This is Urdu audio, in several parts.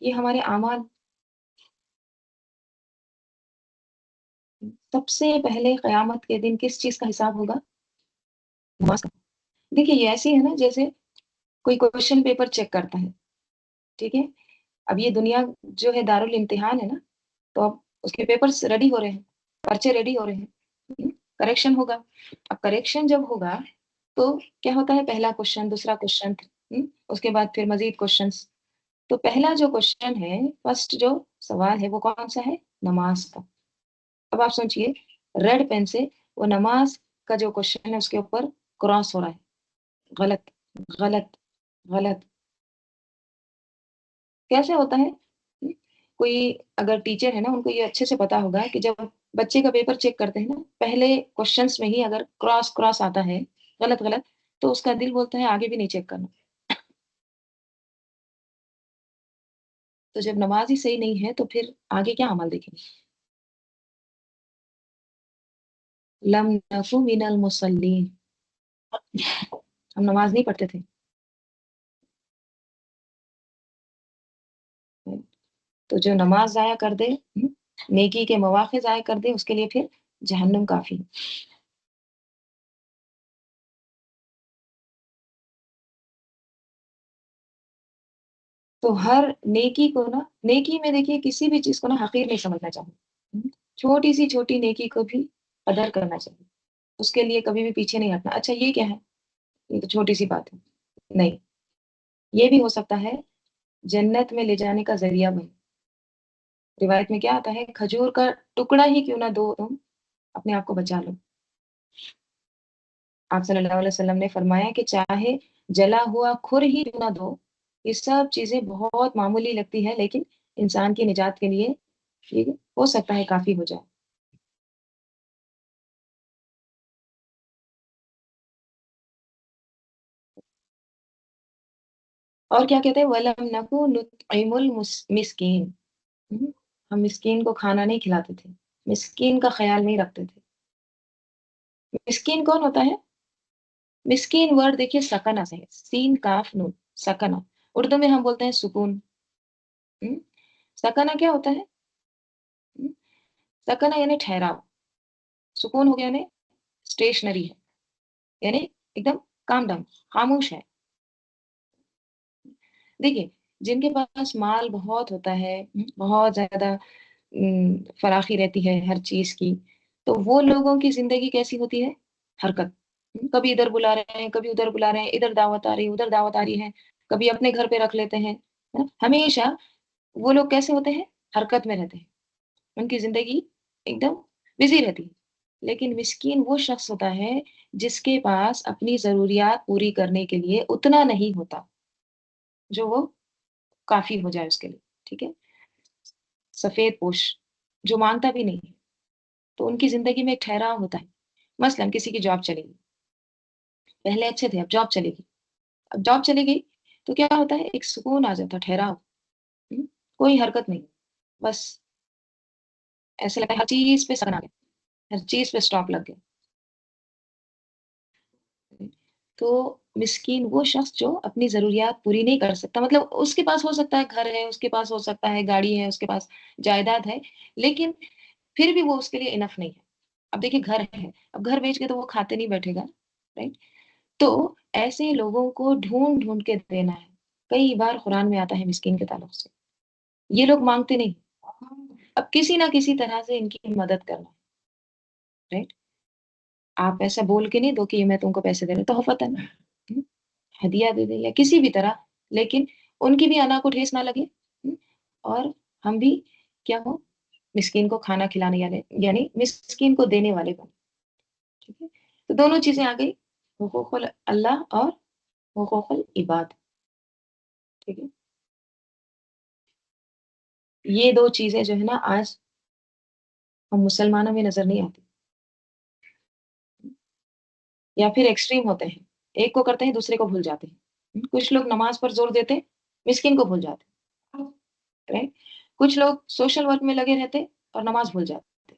یہ ہمارے اعمال سب سے پہلے قیامت کے دن کس چیز کا حساب ہوگا؟ نماز کا۔ دیکھیے یہ ایسی ہے نا جیسے کوئی کوشچن پیپر چیک کرتا ہے، ٹھیک ہے؟ اب یہ دنیا جو ہے دارالامتحان ہے نا، تو اب اس کے پیپرز ریڈی ہو رہے ہیں، پرچے ریڈی ہو رہے ہیں، کریکشن ہوگا۔ اب کریکشن جب ہوگا تو کیا ہوتا ہے؟ پہلا کوشچن، دوسرا کوشچن، اس کے بعد پھر مزید کوشچنس۔ تو پہلا جو کوشچن ہے، فرسٹ جو سوال ہے وہ کون سا ہے؟ نماز کا۔ اب آپ سوچئے ریڈ پین سے وہ نماز کا جو کوشچن ہے اس کے اوپر کراس ہو رہا ہے، غلط، غلط، غلط۔ کیسے ہوتا ہے؟ کوئی اگر ٹیچر ہے نا، ان کو یہ اچھے سے پتا ہوگا کہ جب بچے کا پیپر چیک کرتے ہیں نا، پہلے کوشچنس میں ہی اگر کراس کراس آتا ہے، غلط غلط، تو اس کا دل بولتا ہے آگے بھی نہیں چیک کرنا۔ تو جب نماز ہی صحیح نہیں ہے تو پھر آگے کیا عمل دیکھیں گے؟ لم نکو من المصلین، ہم نماز نہیں پڑھتے تھے۔ تو جو نماز ضائع کر دے، نیکی کے مواقع ضائع کر دے، اس کے لیے پھر جہنم کافی ہے۔ تو ہر نیکی کو نا، نیکی میں دیکھیے کسی بھی چیز کو نا حقیر نہیں سمجھنا چاہیے، چھوٹی سی چھوٹی نیکی کو بھی قدر کرنا چاہیے، اس کے لیے کبھی بھی پیچھے نہیں ہٹنا۔ اچھا یہ کیا ہے؟ یہ تو چھوٹی سی بات ہے، نہیں، یہ بھی ہو سکتا ہے جنت میں لے جانے کا ذریعہ بنے۔ روایت میں کیا آتا ہے؟ کھجور کا ٹکڑا ہی کیوں نہ دو تم، اپنے آپ کو بچا لو۔ آپ صلی اللہ علیہ وسلم نے فرمایا کہ چاہے جلا ہوا کھر ہی کیوں نہ دو، یہ سب چیزیں بہت معمولی لگتی ہے لیکن انسان کی نجات کے لیے ٹھیک ہے، ہو سکتا ہے کافی ہو جائے۔ اور کیا کہتے ہیں؟ وَلَمْ نَكُ نُطْعِمُ الْمِسْكِينَ، ہم مسکین کو کھانا نہیں کھلاتے تھے، مسکین کا خیال نہیں رکھتے تھے۔ مسکین کون ہوتا ہے؟ مسکین ورڈ دیکھیے سکنہ سے ہے، سین کاف نون، سکنہ۔ اردو میں ہم بولتے ہیں سکون۔ ہم؟ سکنہ کیا ہوتا ہے؟ ہم؟ سکنہ یعنی ٹھہراؤ، سکون ہو گیا یعنی اسٹیشنری ہے، یعنی ایک دم کام ڈاؤن، خاموش ہے۔ دیکھیے جن کے پاس مال بہت ہوتا ہے، بہت زیادہ فراخی رہتی ہے ہر چیز کی، تو وہ لوگوں کی زندگی کیسی ہوتی ہے؟ حرکت، کبھی ادھر بلا رہے ہیں، کبھی ادھر بلا رہے ہیں، ادھر دعوت آ رہی ہے، ادھر دعوت آ رہی ہے، کبھی اپنے گھر پہ رکھ لیتے ہیں، ہمیشہ وہ لوگ کیسے ہوتے ہیں؟ حرکت میں رہتے ہیں، ان کی زندگی ایک دم بزی رہتی ہے۔ لیکن مسکین وہ شخص ہوتا ہے جس کے پاس اپنی ضروریات پوری کرنے کے لیے اتنا نہیں ہوتا جو وہ کافی ہو جائے اس کے لیے، ٹھیک ہے؟ سفید پوش جو مانگتا بھی نہیں ہے، تو ان کی زندگی میں ایک ٹھہراؤ ہوتا ہے۔ مثلاً کسی کی جاب چلے گی، پہلے اچھے تھے اب جاب چلے گی، اب جاب چلے گئی تو کیا ہوتا ہے؟ ایک سکون آ جاتا ہے، ٹھہراؤ، کوئی حرکت نہیں، بس ایسے لگتا ہے ہر چیز پہ سکن آ گیا، ہر چیز پہ اسٹاپ لگ گیا۔ تو مسکین وہ شخص جو اپنی ضروریات پوری نہیں کر سکتا، مطلب اس کے پاس ہو سکتا ہے گھر ہے، اس کے پاس ہو سکتا ہے گاڑی ہے، اس کے پاس جائیداد ہے، لیکن پھر بھی وہ اس کے لیے انف نہیں ہے۔ اب دیکھیے گھر ہے، اب گھر بیچ کے تو وہ کھاتے نہیں بیٹھے گا، رائٹ؟ تو ایسے لوگوں کو ڈھونڈ ڈھونڈ کے دینا ہے۔ کئی بار قرآن میں آتا ہے مسکین کے تعلق سے، یہ لوگ مانگتے نہیں، اب کسی نہ کسی طرح سے ان کی مدد کرنا، رائٹ؟ آپ ایسا بول کے نہیں دو کہ میں تم کو پیسے دے رہا ہوں، تحفتاً ہدیہ دے دیں یا کسی بھی طرح، لیکن ان کی بھی انا کو ٹھیس نہ لگے، اور ہم بھی کیا ہو؟ مسکین کو کھانا کھلانے والے، یعنی مسکین کو دینے والے بن، ٹھیک ہے؟ تو دونوں چیزیں آ گئی، حقوق اللہ اور حقوق العباد، ٹھیک ہے؟ یہ دو چیزیں جو ہے نا آج ہم مسلمانوں میں نظر نہیں آتی، یا پھر ایکسٹریم ہوتے ہیں، ایک کو کرتے ہیں دوسرے کو بھول جاتے ہیں، کچھ لوگ نماز پر زور دیتے مسکین کو بھول جاتے، رائٹ؟ کچھ لوگ سوشل ورک میں لگے رہتے اور نماز بھول جاتے،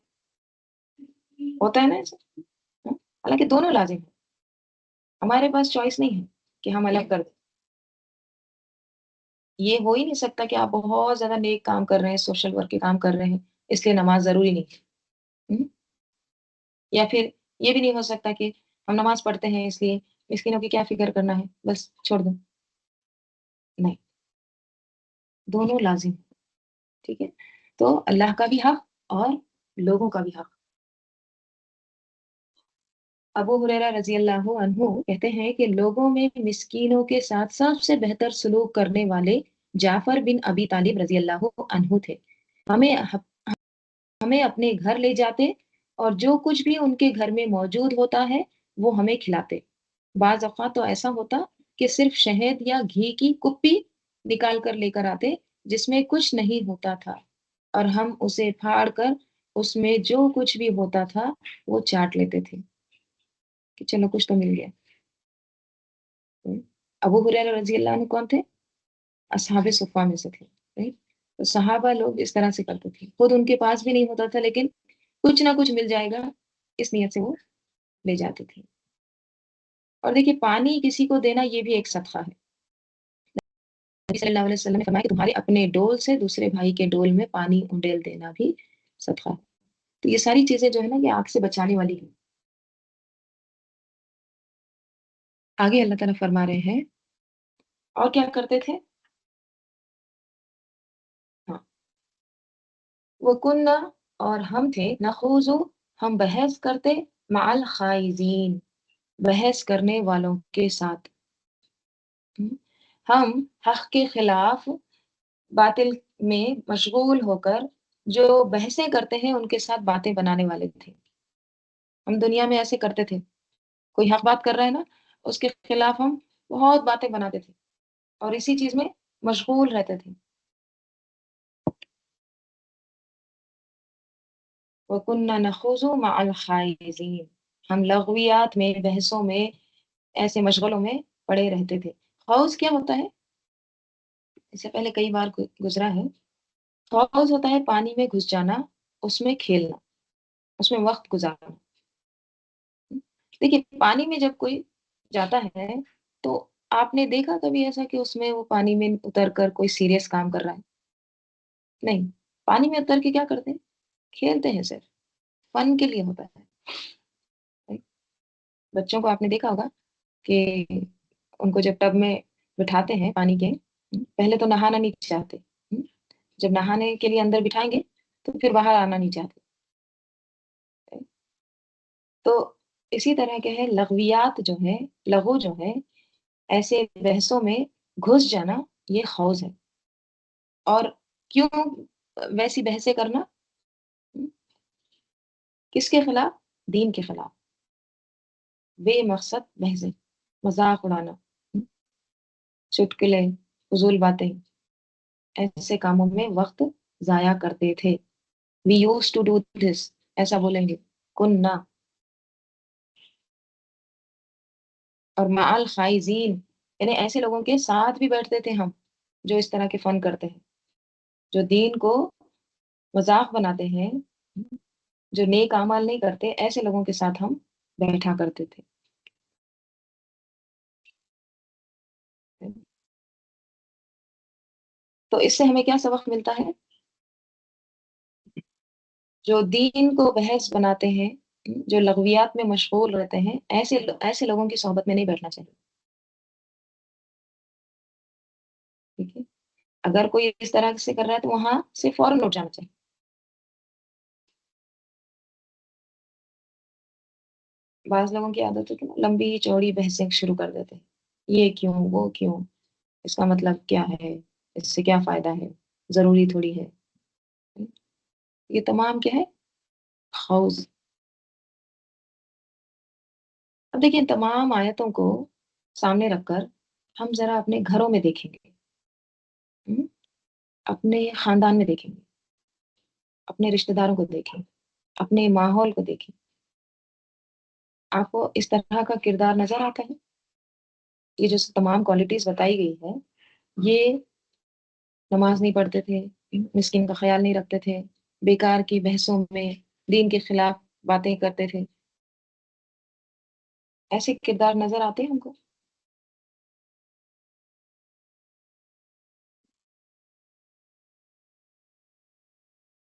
ہوتا ہے نا ایسا؟ حالانکہ دونوں لازم ہے، ہمارے پاس چوائس نہیں ہے کہ ہم الگ کر دیں۔ یہ ہو ہی نہیں سکتا کہ آپ بہت زیادہ نیک کام کر رہے ہیں، سوشل ورک کے کام کر رہے ہیں، اس لیے نماز ضروری نہیں ہے۔ یا پھر یہ بھی نہیں ہو سکتا کہ ہم نماز پڑھتے ہیں اس لیے مسکینوں کی کیا فکر کرنا ہے، بس چھوڑ دو۔ نہیں، دونوں لازم، ٹھیک ہے؟ تو اللہ کا بھی حق اور لوگوں کا بھی حق۔ ابو ہریرہ رضی اللہ عنہ کہتے ہیں کہ لوگوں میں مسکینوں کے ساتھ سب سے بہتر سلوک کرنے والے جعفر بن ابی طالب رضی اللہ عنہ تھے۔ ہمیں ہمیں اپنے گھر لے جاتے اور جو کچھ بھی ان کے گھر میں موجود ہوتا ہے وہ ہمیں کھلاتے۔ بعض اوقات تو ایسا ہوتا کہ صرف شہد یا گھی کی کپی نکال کر لے کر آتے جس میں کچھ نہیں ہوتا تھا، اور ہم اسے پھاڑ کر اس میں جو کچھ بھی ہوتا تھا وہ چاٹ لیتے تھے کہ چلو کچھ تو مل گیا۔ ابو ہریرہ رضی اللہ عنہ کون تھے؟ اصحاب صفہ میں سے تھے، right؟ تو صحابہ لوگ اس طرح سے کرتے تھے، خود ان کے پاس بھی نہیں ہوتا تھا لیکن کچھ نہ کچھ مل جائے گا اس نیت سے وہ لے جاتے تھے۔ اور دیکھیے پانی کسی کو دینا یہ بھی ایک صدقہ ہے۔ نبی صلی اللہ علیہ وسلم نے فرمایا کہ تمہارے اپنے ڈول سے دوسرے بھائی کے ڈول میں پانی انڈیل دینا بھی صدقہ ہے۔ تو یہ ساری چیزیں جو ہے نا یہ آگ سے بچانے والی ہیں۔ آگے اللہ تعالیٰ فرما رہے ہیں اور کیا کرتے تھے؟ ہاں، وہ کننا، اور ہم تھے نخوض، ہم بحث کرتے مع الخائضین، بحث کرنے والوں کے ساتھ۔ ہم حق کے خلاف باطل میں مشغول ہو کر جو بحثیں کرتے ہیں ان کے ساتھ باتیں بنانے والے تھے۔ ہم دنیا میں ایسے کرتے تھے، کوئی حق بات کر رہا ہے نا اس کے خلاف ہم بہت باتیں بناتے تھے اور اسی چیز میں مشغول رہتے تھے۔ وَكُنَّا نَخُوضُ مَعَ الْخَائِضِينَ، ہم لغویات میں، بحثوں میں، ایسے مشغلوں میں پڑے رہتے تھے۔ خوض کیا ہوتا ہے؟ اس سے پہلے کئی بار گزرا ہے۔ خوض ہوتا ہے پانی میں گھس جانا، اس میں کھیلنا، اس میں وقت گزارنا۔ دیکھیے پانی میں جب کوئی جاتا ہے تو آپ نے دیکھا کبھی ایسا کہ اس میں وہ پانی میں اتر کر کوئی سیریس کام کر رہا ہے؟ نہیں، پانی میں اتر کے کیا کرتے ہیں؟ کھیلتے ہیں، صرف فن کے لیے ہوتا ہے۔ بچوں کو آپ نے دیکھا ہوگا کہ ان کو جب ٹب میں بٹھاتے ہیں پانی کے، پہلے تو نہانا نہیں چاہتے، جب نہانے کے لیے اندر بٹھائیں گے تو پھر باہر آنا نہیں چاہتے۔ تو اسی طرح کے ہے لغویات جو ہے، لغو جو ہے، ایسے بحثوں میں گھس جانا، یہ خوض ہے۔ اور کیوں ویسی بحثیں کرنا؟ کس کے خلاف؟ دین کے خلاف، بے مقصد بحثیں، مذاق اڑانا، چٹکلے، فضول باتیں، ایسے کاموں میں وقت ضائع کرتے تھے۔ We used to do this, ایسا بولیں گے کننا۔ اور مع الخائزین، یعنی ایسے لوگوں کے ساتھ بھی بیٹھتے تھے ہم جو اس طرح کے فن کرتے ہیں، جو دین کو مذاق بناتے ہیں، جو نیک اعمال نہیں کرتے، ایسے لوگوں کے ساتھ ہم بیٹھا کرتے تھے۔ تو اس سے ہمیں کیا سبق ملتا ہے؟ جو دین کو بحث بناتے ہیں، جو لغویات میں مشغول رہتے ہیں، ایسے لوگوں کی صحبت میں نہیں بیٹھنا چاہیے، ٹھیک ہے؟ اگر کوئی اس طرح سے کر رہا ہے تو وہاں سے فوراً لوٹ جانا چاہیے۔ بعض لوگوں کی عادت ہے کہ لمبی چوڑی بحثیں شروع کر دیتے ہیں، یہ کیوں، وہ کیوں، اس کا مطلب کیا ہے، اس سے کیا فائدہ ہے، ضروری تھوڑی ہے۔ یہ تمام کیا ہے؟ خوض۔ اب دیکھیں تمام آیتوں کو سامنے رکھ کر ہم ذرا اپنے گھروں میں دیکھیں گے، اپنے خاندان میں دیکھیں گے، اپنے رشتہ داروں کو دیکھیں، اپنے ماحول کو دیکھیں، آپ کو اس طرح کا کردار نظر آتا ہے؟ یہ جو تمام کوالٹیز بتائی گئی ہے، یہ نماز نہیں پڑھتے تھے، مسکین کا خیال نہیں رکھتے تھے، بیکار کی بحثوں میں دین کے خلاف باتیں کرتے تھے، ایسے کردار نظر آتے ہیں ہم کو؟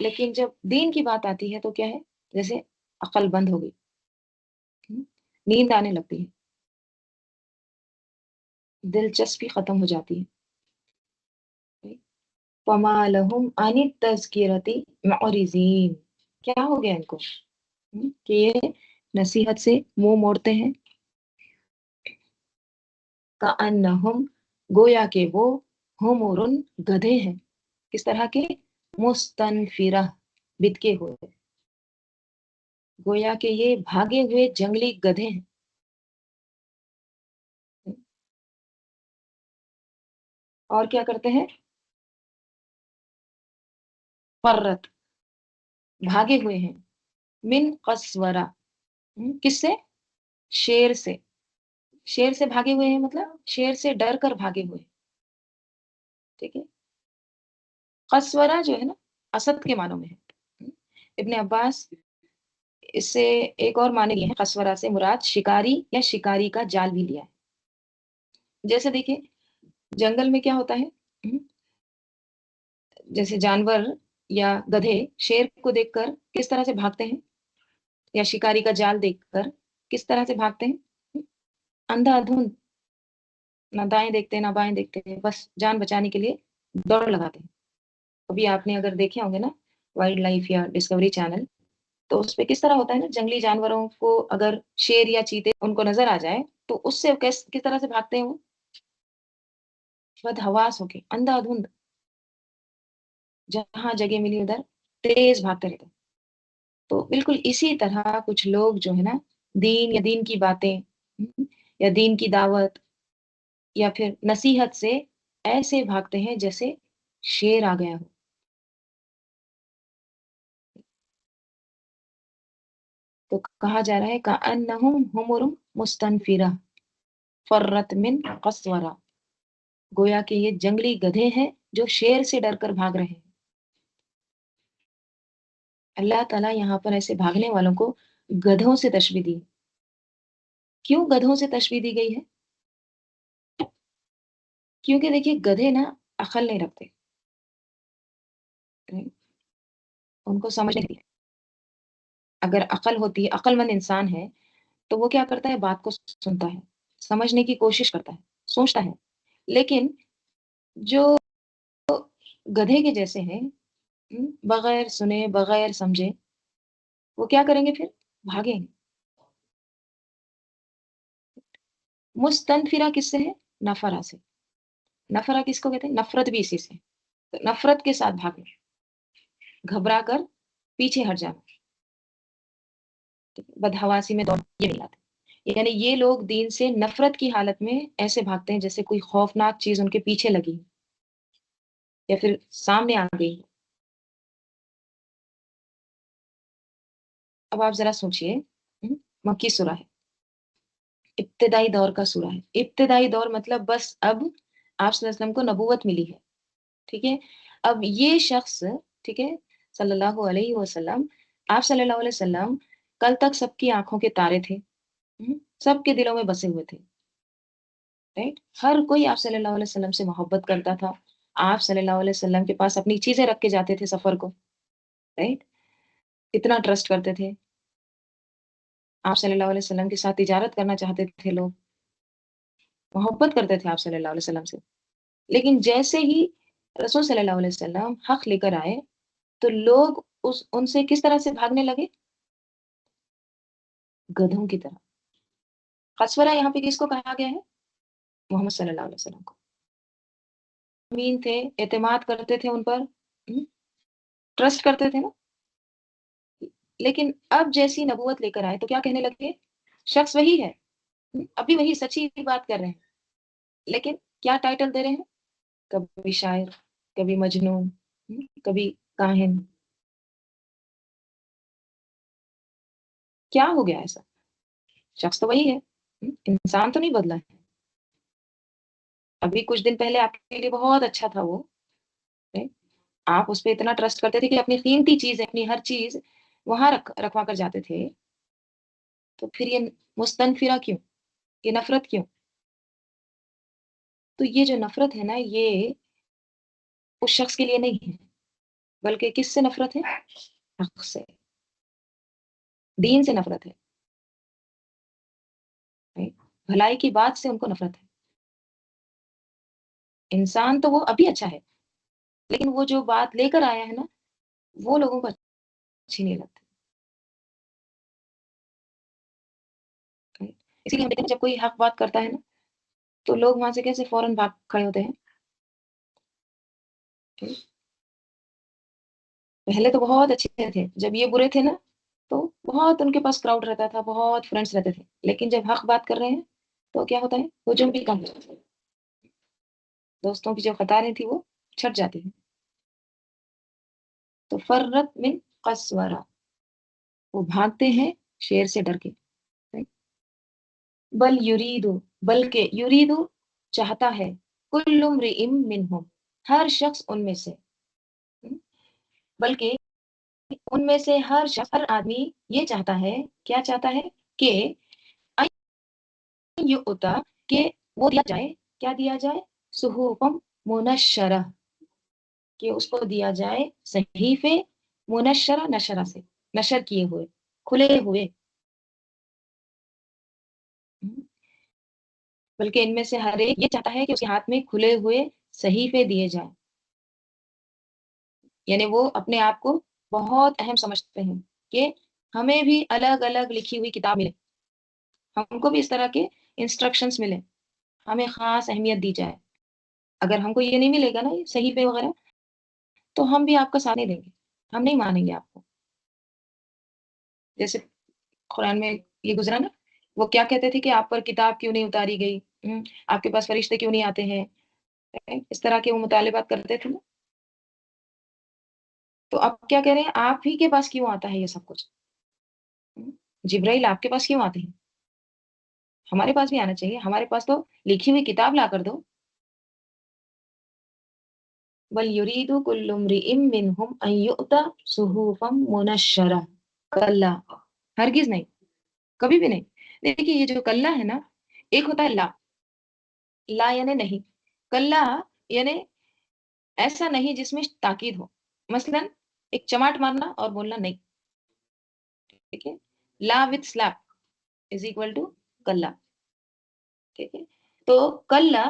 لیکن جب دین کی بات آتی ہے تو کیا ہے، جیسے عقل بند ہو گئی، ہم، نیند آنے لگتی ہے، دلچسپی ختم ہو جاتی ہے۔ وما لهم عن التذکرة معرضین، کیا ہو گیا ان کو، کہ یہ نصیحت سے منہ موڑتے ہیں، کأنہم، گویا کہ وہ حمر، گدھے ہیں، کس طرح کے، مستنفرہ، بتکے ہوئے، گویا کہ یہ بھاگے ہوئے جنگلی گدھے ہیں۔ اور کیا کرتے ہیں، فرت، بھاگے ہوئے ہیں، من قسورہ، کس سے، شیر سے، شیر سے بھاگے ہوئے ہیں مطلب شیر سے ڈر کر بھاگے ہوئے ہیں، ٹھیک ہے۔ قسورہ جو ہے نا، اسد کے معنوں میں ہے۔ ابن عباس اس سے ایک اور معنی لیے ہیں، قسورہ سے مراد شکاری یا شکاری کا جال بھی لیا ہے۔ جیسے دیکھیں جنگل میں کیا ہوتا ہے، جیسے جانور یا گدھے شیر کو دیکھ کر کس طرح سے بھاگتے ہیں، یا شکاری کا جال دیکھ کر کس طرح سے بھاگتے ہیں، اندھا دھند، نہ دائیں دیکھتے ہیں نہ بائیں دیکھتے ہیں، بس جان بچانے کے لیے دوڑ لگاتے ہیں۔ ابھی آپ نے اگر دیکھے ہوں گے نا وائلڈ لائف یا ڈسکوری چینل، تو اس پہ کس طرح ہوتا ہے نا، جنگلی جانوروں کو اگر شیر یا چیتے ان کو نظر آ جائے تو اس سے کس طرح سے بھاگتے ہیں وہ، بد حواس ہو کے اندھا دھند، جہاں جگہ ملی ادھر تیز بھاگتے رہتے ہیں۔ تو بالکل اسی طرح کچھ لوگ جو ہے نا، دین یا دین کی باتیں، یا دین کی دعوت یا پھر نصیحت سے ایسے بھاگتے ہیں جیسے شیر آ گیا ہو۔ تو کہا جا رہا ہے کأنہم حمر مستنفرہ فرت من قسورہ، گویا کہ یہ جنگلی گدھے ہیں جو شیر سے ڈر کر بھاگ رہے ہیں۔ اللہ تعالیٰ یہاں پر ایسے بھاگنے والوں کو گدھوں سے تشبیہ دی۔ کیوں گدھوں سے تشبیہ دی گئی ہے؟ کیونکہ دیکھیے گدھے نا عقل نہیں رکھتے، ان کو سمجھ نہیں، اگر عقل ہوتی ہے، عقل مند انسان ہے تو وہ کیا کرتا ہے، بات کو سنتا ہے، سمجھنے کی کوشش کرتا ہے، سوچتا ہے۔ لیکن جو گدھے کے جیسے ہیں، بغیر سنے بغیر سمجھے وہ کیا کریں گے، پھر بھاگیں گے۔ مستنفرہ کس سے ہے، نفرہ سے، نفرہ کس کو کہتے ہیں، نفرت بھی اسی سے، تو نفرت کے ساتھ بھاگنا، گھبرا کر پیچھے ہٹ جانا، بدحواسی میں دوڑ، یہ نہیں آتے، یعنی یہ لوگ دین سے نفرت کی حالت میں ایسے بھاگتے ہیں جیسے کوئی خوفناک چیز ان کے پیچھے لگی یا پھر سامنے آ گئی۔ اب آپ ذرا سوچئے، مکی سورہ ہے، ابتدائی دور کا سورہ ہے، ابتدائی دور مطلب بس اب آپ صلی اللہ علیہ وسلم کو نبوت ملی ہے، ٹھیک ہے۔ اب یہ شخص، ٹھیک ہے، صلی اللہ علیہ وسلم، آپ صلی اللہ علیہ وسلم کل تک سب کی آنکھوں کے تارے تھے، سب کے دلوں میں بسے ہوئے تھے، رائٹ، ہر کوئی آپ صلی اللہ علیہ وسلم سے محبت کرتا تھا، آپ صلی اللہ علیہ وسلم کے پاس اپنی چیزیں رکھ کے جاتے تھے سفر کو، رائٹ، اتنا ٹرسٹ کرتے تھے، آپ صلی اللہ علیہ وسلم کے ساتھ تجارت کرنا چاہتے تھے لوگ، محبت کرتے تھے آپ صلی اللہ علیہ وسلم سے۔ لیکن جیسے ہی رسول صلی اللہ علیہ وسلم حق لے کر آئے تو لوگ ان سے کس طرح سے بھاگنے لگے، گدھوں کی طرح۔ قسورہ یہاں پہ کس کو کہا گیا ہے، محمد صلی اللہ علیہ وسلم کو، امین تھے، اعتماد کرتے تھے ان پر، ٹرسٹ کرتے تھے نا۔ لیکن اب جیسی نبوت لے کر آئے تو کیا کہنے لگے، شخص وہی ہے، ابھی وہی سچی بات کر رہے ہیں، لیکن کیا ٹائٹل دے رہے ہیں، کبھی شاعر، کبھی مجنون، کبھی کاہن۔ کیا ہو گیا ایسا، شخص تو وہی ہے، انسان تو نہیں بدلا ہے۔ ابھی کچھ دن پہلے آپ کے لیے بہت اچھا تھا وہ، آپ اس پہ اتنا ٹرسٹ کرتے تھے کہ اپنی قیمتی چیز، اپنی ہر چیز وہاں رکھوا کر جاتے تھے، تو پھر یہ مستنفرہ کیوں، یہ نفرت کیوں؟ تو یہ جو نفرت ہے نا، یہ اس شخص کے لیے نہیں ہے، بلکہ کس سے نفرت ہے؟ حق سے، دین سے نفرت ہے، بھلائی کی بات سے ان کو نفرت ہے۔ انسان تو وہ ابھی اچھا ہے، لیکن وہ جو بات لے کر آیا ہے نا، وہ لوگوں کو اچھی نہیں لگتی۔ اسی لیے ہم دیکھتے ہیں جب کوئی حق بات کرتا ہے نا، تو لوگ وہاں سے کیسے فوراً بھاگ کھڑے ہوتے ہیں۔ پہلے تو بہت اچھے تھے، جب یہ برے تھے نا، تو بہت ان کے پاس کراؤڈ رہتا تھا، بہت فرینڈس رہتے تھے، لیکن جب حق بات کر رہے ہیں تو کیا ہوتا ہے، ہجوم بھی کم ہوتا ہے، دوستوں کی جو قطاریں تھی وہ چھٹ جاتی ہیں۔ تو فرت من قسورہ، وہ بھاگتے ہیں شیر سے ڈر کے۔ بل یریدو، بلکہ یریدو چاہتا ہے، کل امرئ منہم، ہر شخص ان میں سے، بلکہ ان میں سے ہر شخص، ہر آدمی یہ چاہتا ہے، کیا چاہتا ہے کہ یؤتا، کہ وہ دیا جائے، کیا دیا جائے، صحفم منشرہ، کہ اس کو دیا جائے صحیفے منشرہ، نشرہ سے نشر کیے ہوئے، کھلے ہوئے، بلکہ ان میں سے ہر ایک یہ چاہتا ہے کہ اس کے ہاتھ میں کھلے ہوئے صحیفے دیے جائیں، یعنی وہ اپنے آپ کو بہت اہم سمجھتے ہیں کہ ہمیں بھی الگ الگ لکھی ہوئی کتاب ملے، ہم کو بھی اس طرح کے انسٹرکشنز ملے، ہمیں خاص اہمیت دی جائے۔ اگر ہم کو یہ نہیں ملے گا نا، یہ صحیفے وغیرہ، تو ہم بھی آپ کا ساتھ نہیں دیں گے، ہم نہیں مانیں گے آپ کو۔ جیسے قرآن میں یہ گزرا نا، وہ کیا کہتے تھے کہ آپ پر کتاب کیوں نہیں اتاری گئی، آپ کے پاس فرشتے کیوں نہیں آتے ہیں، اس طرح کے وہ مطالبات کرتے تھے نا۔ تو اب کیا کہہ رہے ہیں، آپ ہی کے پاس کیوں آتا ہے یہ سب کچھ، جبرائیل آپ کے پاس کیوں آتے ہیں، ہمارے پاس بھی آنا چاہیے، ہمارے پاس تو لکھی ہوئی کتاب لا کر دو۔ بل یرید کل امرئ منہم ان یؤتی صحفا منشرہ، کلا، ہرگز نہیں، کبھی بھی نہیں۔ دیکھیے یہ جو کلا ہے نا، ایک ہوتا ہے لا، لا یعنی نہیں، کلا یعنی ایسا نہیں جس میں تاکید ہو، مثلا ایک چماٹ مارنا اور بولنا نہیں، ٹھیک ہے، law with sleep is equal to کلا، ٹھیک ہے۔ تو کلا،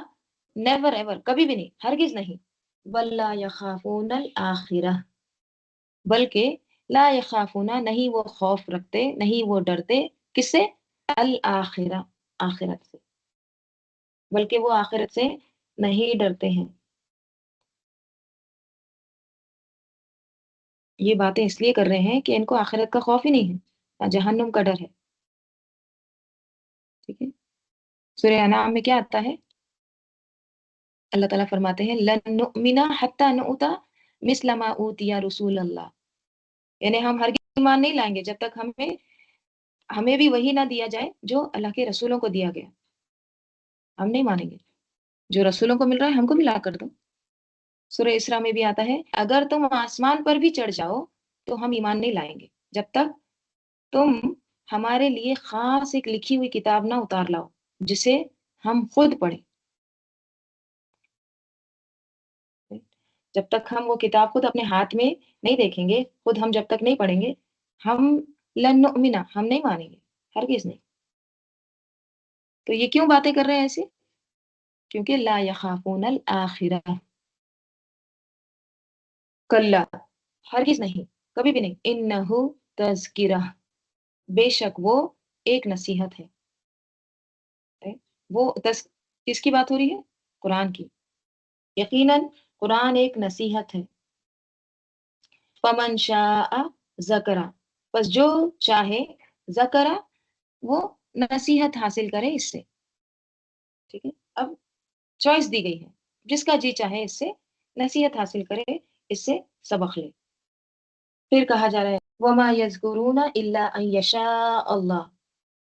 نیور ایور، کبھی بھی نہیں، ہرگز نہیں، بل لا یخافون الآخرہ، بلکہ لا یخافون، نہیں وہ خوف رکھتے، نہیں وہ ڈرتے، کس سے، الآخرہ، آخرت سے، بلکہ وہ آخرت سے نہیں ڈرتے ہیں۔ یہ باتیں اس لیے کر رہے ہیں کہ ان کو آخرت کا خوف ہی نہیں ہے، نہ جہنم کا ڈر ہے، ٹھیک ہے۔ سورہ انعام میں کیا آتا ہے، اللہ تعالیٰ فرماتے ہیں لن نؤمن حتی نؤتی مثل ما اوتی رسول اللہ، یعنی ہم ہرگز ایمان نہیں لائیں گے جب تک ہمیں بھی وہی نہ دیا جائے جو اللہ کے رسولوں کو دیا گیا، ہم نہیں مانیں گے، جو رسولوں کو مل رہا ہے ہم کو بھی لا کر دو۔ سورہ اسراء میں بھی آتا ہے اگر تم آسمان پر بھی چڑھ جاؤ تو ہم ایمان نہیں لائیں گے جب تک تم ہمارے لیے خاص ایک لکھی ہوئی کتاب نہ اتار لاؤ جسے ہم خود پڑھیں، جب تک ہم وہ کتاب خود اپنے ہاتھ میں نہیں دیکھیں گے، خود ہم جب تک نہیں پڑھیں گے، ہم لن نؤمن، ہم نہیں مانیں گے، ہرگز نہیں۔ تو یہ کیوں باتیں کر رہے ہیں ایسے، کیونکہ لا یخافون الآخرہ، کلا، ہرگز نہیں، کبھی بھی نہیں، انہ تذکرہ، بے شک وہ ایک نصیحت ہے، وہ کس کی بات ہو رہی ہے، قرآن کی، یقیناً قرآن ایک نصیحت ہے، فمن شاء ذکرہ، بس جو چاہے، ذکرہ، وہ نصیحت حاصل کرے اس سے، ٹھیک ہے۔ اب چوائس دی گئی ہے، جس کا جی چاہے اس سے نصیحت حاصل کرے، اس سے سبق لے۔ پھر کہا جا رہا ہے وما یذکرون الا ان یشاء اللہ،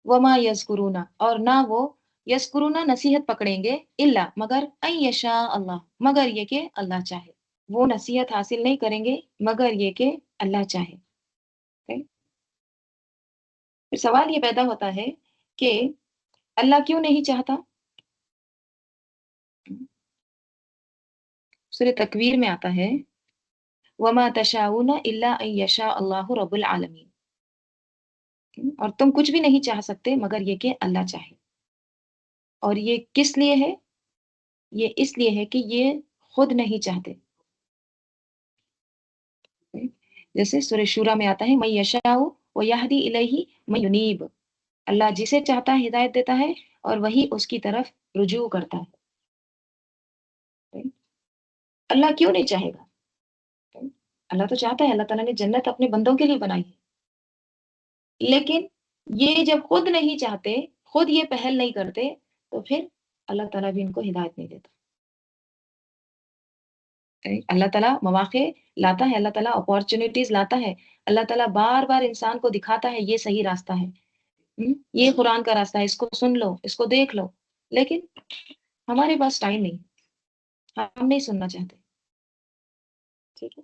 وما یذکرون، اور نہ وہ، یذکرون نصیحت پکڑیں گے، الا مگر، ان یشاء اللہ، مگر یہ کہ اللہ چاہے، وہ نصیحت حاصل نہیں کریں گے مگر یہ کہ اللہ چاہے۔ پھر سوال یہ پیدا ہوتا ہے کہ اللہ کیوں نہیں چاہتا؟ سورہ تکویر میں آتا ہے وما تشاؤون الا ان یشاء اللہ رب العالمین، اور تم کچھ بھی نہیں چاہ سکتے مگر یہ کہ اللہ چاہے. اور یہ کس لیے ہے؟ یہ اس لیے ہے کہ یہ خود نہیں چاہتے. جیسے سورہ شورا میں آتا ہے من یشاء ویہدی الیہ من ینیب، اللہ جسے چاہتا ہے ہدایت دیتا ہے اور وہی اس کی طرف رجوع کرتا ہے. اللہ کیوں نہیں چاہے گا؟ اللہ تو چاہتا ہے، اللہ تعالیٰ نے جنت اپنے بندوں کے لیے بنائی ہے، لیکن یہ جب خود نہیں چاہتے، خود یہ پہل نہیں کرتے، تو پھر اللہ تعالیٰ بھی ان کو ہدایت نہیں دیتا. اللہ تعالیٰ مواقع لاتا ہے، اللہ تعالیٰ اپارچونیٹیز لاتا ہے، اللہ تعالیٰ بار بار انسان کو دکھاتا ہے یہ صحیح راستہ ہے، یہ قرآن کا راستہ ہے، اس کو سن لو، اس کو دیکھ لو، لیکن ہمارے پاس ٹائم نہیں، ہم نہیں سننا چاہتے. ٹھیک ہے،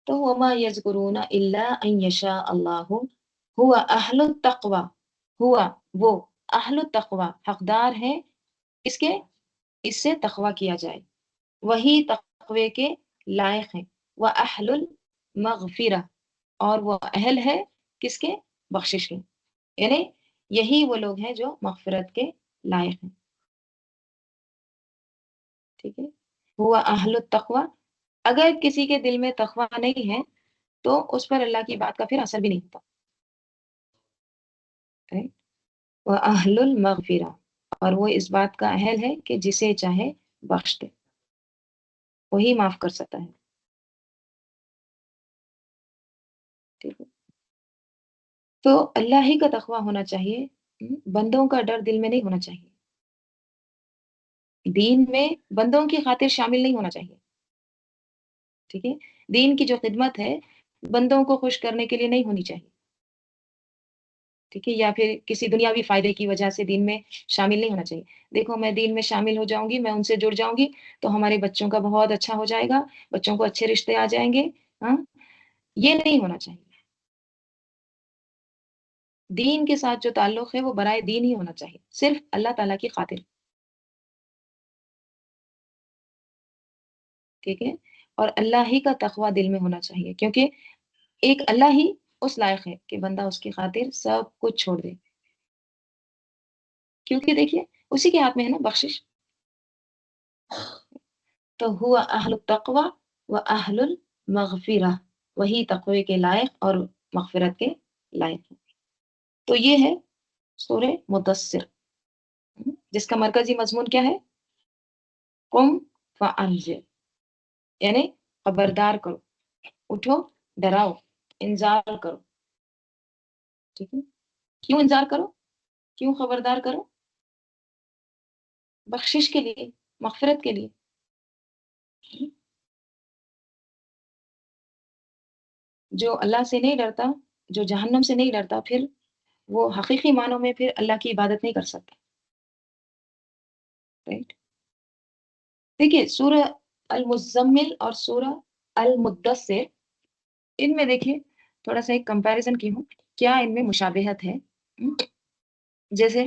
تو وما یذکرون الا ان یشاء اللہ ہوا اہل التقوی، ہوا وہ اہل التقوی حقدار ہیں اس کے، اس سے تقوی کیا جائے، وہی تقوی کے لائق ہیں. وَأَحْلُ الْمَغْفِرَةِ، اور وہ اہل ہے کس کے؟ بخشش کے، یعنی یہی وہ لوگ ہیں جو مغفرت کے لائق ہیں. ٹھیک ہے، ہوا اہل التقوی، اگر کسی کے دل میں تقوی نہیں ہے تو اس پر اللہ کی بات کا پھر اثر بھی نہیں ہوتا. وَأَحْلُ الْمَغْفِرَةِ، اور وہ اس بات کا اہل ہے کہ جسے چاہے بخش دے، وہی معاف کر سکتا ہے. ٹھیک ہے، تو اللہ ہی کا تقوی ہونا چاہیے، بندوں کا ڈر دل میں نہیں ہونا چاہیے، دین میں بندوں کی خاطر شامل نہیں ہونا چاہیے. ٹھیک ہے، دین کی جو خدمت ہے بندوں کو خوش کرنے کے لیے نہیں ہونی چاہیے. ٹھیک ہے، یا پھر کسی دنیاوی فائدے کی وجہ سے دین میں شامل نہیں ہونا چاہیے. دیکھو میں دین میں شامل ہو جاؤں گی، میں ان سے جڑ جاؤں گی تو ہمارے بچوں کا بہت اچھا ہو جائے گا، بچوں کو اچھے رشتے آ جائیں گے. ہاں، یہ نہیں ہونا چاہیے. دین کے ساتھ جو تعلق ہے وہ برائے دین ہی ہونا چاہیے، صرف اللہ تعالیٰ کی خاطر. ٹھیک ہے، اور اللہ ہی کا تقوی دل میں ہونا چاہیے، کیونکہ ایک اللہ ہی اس لائق ہے کہ بندہ اس کی خاطر سب کچھ چھوڑ دے، کیونکہ دیکھیے اسی کے ہاتھ میں ہے نا بخشش. تو ہوا اہل التقوی و اہل المغفرہ، وہی تقوی کے لائق اور مغفرت کے لائق ہے. تو یہ ہے سورہ مدثر، جس کا مرکزی مضمون کیا ہے؟ قم فانذر، یعنی خبردار کرو، اٹھو، ڈراؤ، انذار کرو. ٹھیک ہے، کیوں انذار کرو، کیوں خبردار کرو؟ بخشش کے لیے، مغفرت کے لیے. جو اللہ سے نہیں ڈرتا، جو جہنم سے نہیں ڈرتا، پھر وہ حقیقی معنوں میں پھر اللہ کی عبادت نہیں کر سکتا. رائٹ، دیکھیے سورہ المزمل اور سورہ المدثر، ان میں دیکھیے تھوڑا سا ایک کمپیریزن کی ہوں، کیا ان میں مشابہت ہے. جیسے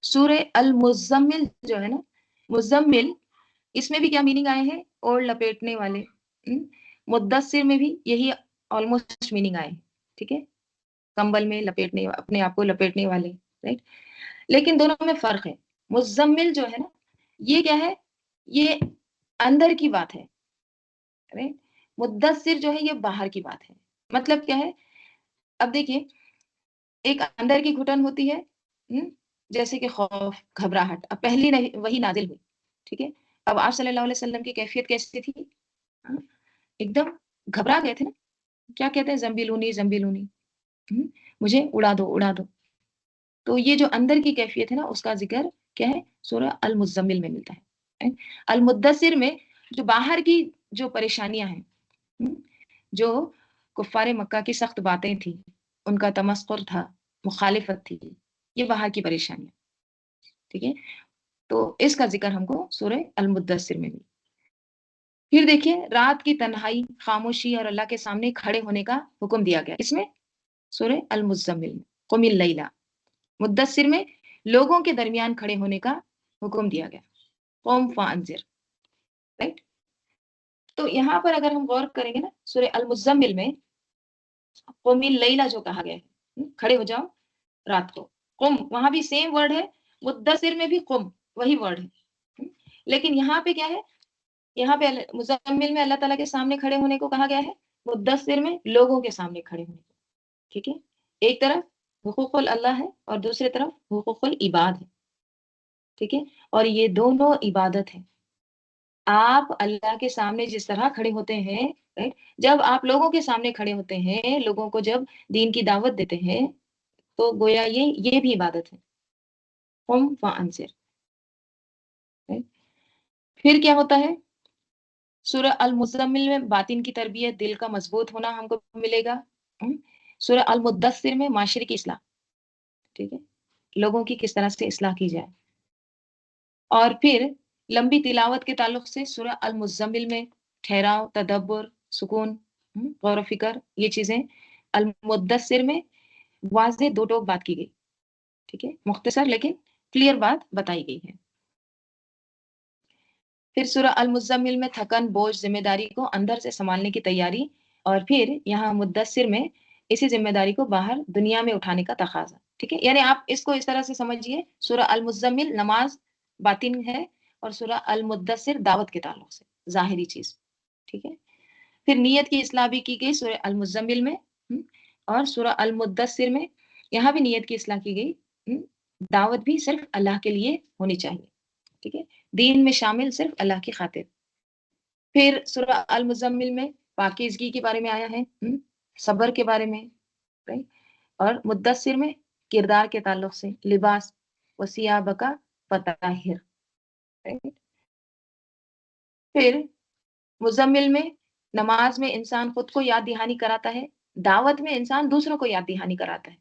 سورہ المزمل جو ہے نا، مزمل، اس میں بھی کیا میننگ آئے ہیں؟ اوڑھ لپیٹنے والے. مدثر میں بھی یہی آلموسٹ میننگ آئے ہیں. ٹھیک ہے، کمبل میں لپیٹنے، اپنے آپ کو لپیٹنے والے. رائٹ، لیکن دونوں میں فرق ہے. مزمل جو ہے نا، یہ کیا ہے؟ یہ اندر کی بات ہے. رائٹ، مدثر جو ہے یہ باہر کی بات ہے. مطلب کیا ہے؟ اب دیکھیے ایک اندر کی گھٹن ہوتی ہے، جیسے کہ خوف، گھبراہٹ، اب پہلی وہی نازل ہوئی. ٹھیک ہے، اب آپ صلی اللہ علیہ وسلم کی کیفیت کیسی تھی؟ ایک دم گھبرا گئے تھے نا، کیا کہتے ہیں؟ زمبیلونی زمبیلونی، مجھے اڑا دو اڑا دو. تو یہ جو اندر کی کیفیت ہے نا، اس کا ذکر کیا ہے؟ سورہ المزمل میں ملتا ہے. المدثر میں جو باہر کی جو پریشانیاں ہیں، جو کفار مکہ کی سخت باتیں تھیں، ان کا تمسخر تھا، مخالفت تھی، یہ باہر کی پریشانیاں. ٹھیک ہے، تو اس کا ذکر ہم کو سورہ المدثر میں ملا. پھر دیکھیے رات کی تنہائی، خاموشی اور اللہ کے سامنے کھڑے ہونے کا حکم دیا گیا، اس میں سورہ المزمل میں. قم اللیل، مدثر میں لوگوں کے درمیان کھڑے ہونے کا حکم دیا گیا، قم فانذر. رائٹ، تو یہاں پر اگر ہم غور کریں گے نا سورہ المزمل میں قومی لیلا جو کہا گیا ہے، کھڑے ہو جاؤ رات کو، قم وہاں بھی سیم ورڈ ہے، مدثر میں بھی قم وہی ورڈ ہے، لیکن یہاں پہ کیا ہے، یہاں پہ مزمل میں اللہ تعالیٰ کے سامنے کھڑے ہونے کو کہا گیا ہے، مدثر میں لوگوں کے سامنے کھڑے ہونے کو، ٹھیک ہے، ایک طرف حقوق اللہ ہے اور دوسری طرف حقوق العباد ہے، ٹھیک ہے، اور یہ دونوں عبادت ہے۔ آپ اللہ کے سامنے جس طرح کھڑے ہوتے ہیں، right؟ جب آپ لوگوں کے سامنے کھڑے ہوتے ہیں، لوگوں کو جب دین کی دعوت دیتے ہیں، تو گویا یہ بھی عبادت ہے، قم فانذر، right؟ پھر کیا ہوتا ہے، سورہ المزمل میں باطن کی تربیت، دل کا مضبوط ہونا ہم کو ملے گا، سورہ المدثر میں معاشرے کی اصلاح، ٹھیک ہے، لوگوں کی کس طرح سے اصلاح کی جائے، اور پھر لمبی تلاوت کے تعلق سے سورہ المزمل میں ٹھہراؤ، تدبر، سکون، غور و فکر، یہ چیزیں المدثر میں واضح دو ٹوک بات کی گئی، ٹھیک ہے، مختصر لیکن کلیئر بات بتائی گئی ہے۔ پھر سورہ المزمل میں تھکن، بوجھ، ذمہ داری کو اندر سے سنبھالنے کی تیاری، اور پھر یہاں مدثر میں اسی ذمہ داری کو باہر دنیا میں اٹھانے کا تقاضا، ٹھیک ہے، یعنی آپ اس کو اس طرح سے سمجھیے، سورہ المزمل نماز باطن ہے اور سورہ المدثر دعوت کے تعلق سے ظاہری چیز، ٹھیک ہے۔ پھر نیت کی اصلاح بھی کی گئی سورہ المزمل میں، اور سورہ المدثر میں یہاں بھی نیت کی اصلاح کی گئی، دعوت بھی صرف اللہ کے لیے ہونی چاہیے، ٹھیک ہے، دین میں شامل صرف اللہ کی خاطر۔ پھر سورہ المزمل میں پاکیزگی کے بارے میں آیا ہے، صبر کے بارے میں، right؟ اور مدثر میں کردار کے تعلق سے لباس وثیابک فطہر، right؟ پھر مزمل میں نماز میں انسان خود کو یاد دہانی کراتا ہے، دعوت میں انسان دوسروں کو یاد دہانی کراتا ہے،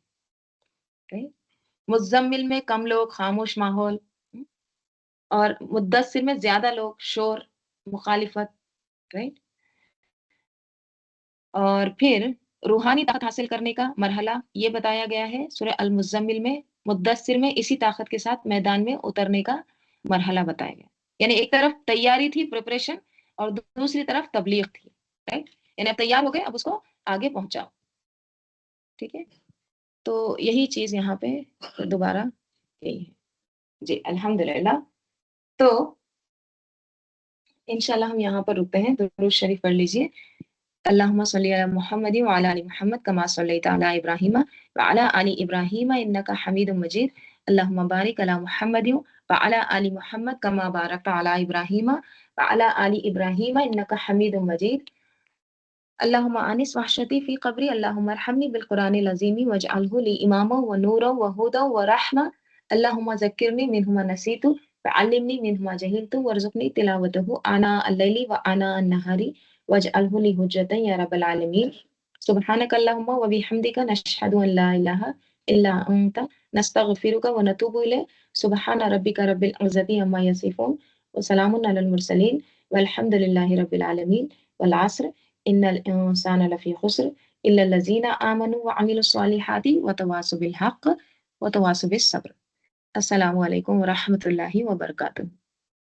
right؟ مزمل میں کم لوگ، خاموش ماحول، اور مدثر میں زیادہ لوگ، شور، مخالفت، right؟ اور پھر روحانی طاقت حاصل کرنے کا مرحلہ یہ بتایا گیا ہے سورہ المزمل میں، مدثر میں اسی طاقت کے ساتھ میدان میں اترنے کا مرحلہ بتایا گیا، یعنی ایک طرف تیاری تھی، پریپریشن، اور دوسری طرف تبلیغ تھی، رائٹ، یعنی اب تیار ہو گئے، اب اس کو آگے پہنچاؤ، ٹھیک ہے، تو یہی چیز یہاں پہ دوبارہ یہی ہے، جی الحمدللہ۔ تو انشاءاللہ ہم یہاں پر رکتے ہیں، درود شریف پڑھ لیجئے، اللہم صلی علی محمد وعلی آل محمد کما صلیت علی ابراہیم وعلی آل ابراہیم انکا حمید مجید، اللہم بارک علی محمد وعلی آل محمد کما بارکت علی ابراہیم وعلی آل ابراہیم انکا حمید مجید، اللہم آنس وحشتی فی قبری، اللہم ارحمنی بالقرآن العظیم واجعلہ لی اماما ونورا وہدا ورحمہ، اللہم ذکرنی منہ ما نسیت وعلمنی منہ ما جہلت وارزقنی تلاوتہ آناء اللیل وآناء النہار واجعلہ لی حجتا یا رب العالمین، سبحانک اللہم وبحمدک نشہد ان لا الہ الا انت نستغفرک ونتوب الیک، سبحان ربک رب العزت عما یصفون وسلام علی المرسلین والحمد للہ رب العالمین، والعصر ان الانسان لفی خسر الا الذین آمنوا وعملوا الصالحات وتواصوا بالحق وتواصوا بالصبر۔ السلام علیکم ورحمۃ اللہ وبرکاتہ۔